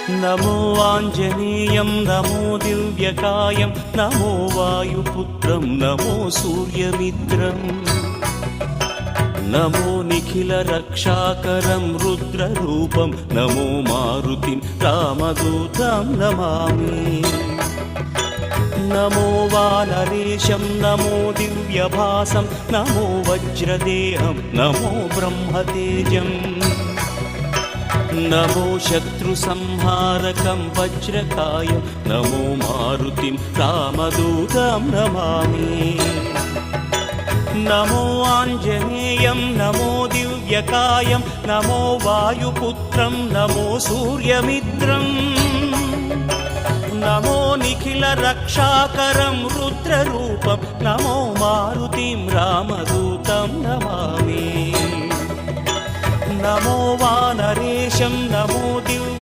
नमो आञ्जनेयं नमो दिव्यकायं नमो वायुपुत्रं नमो सूर्यमित्रम् नमो निखिलरक्षाकरं रुद्ररूपं नमो मारुतिं रामदूतं Namami. नमो वानरेशं नमो दिव्यभासं नमो वज्रदेहं नमो ब्रह्मतेजम् नमो शत्रुसंहारकं वज्रकायं नमो मारुतिं रामदूतं Namami. नमो आञ्जनेयं नमो दिव्यकायं नमो वायुपुत्रं नमो सूर्यमित्रम् नमो निखिलरक्षाकरं रुद्ररूपं नमो मारुतिं रामदूतं Namami. नमो वानरेशं नमो दिव्य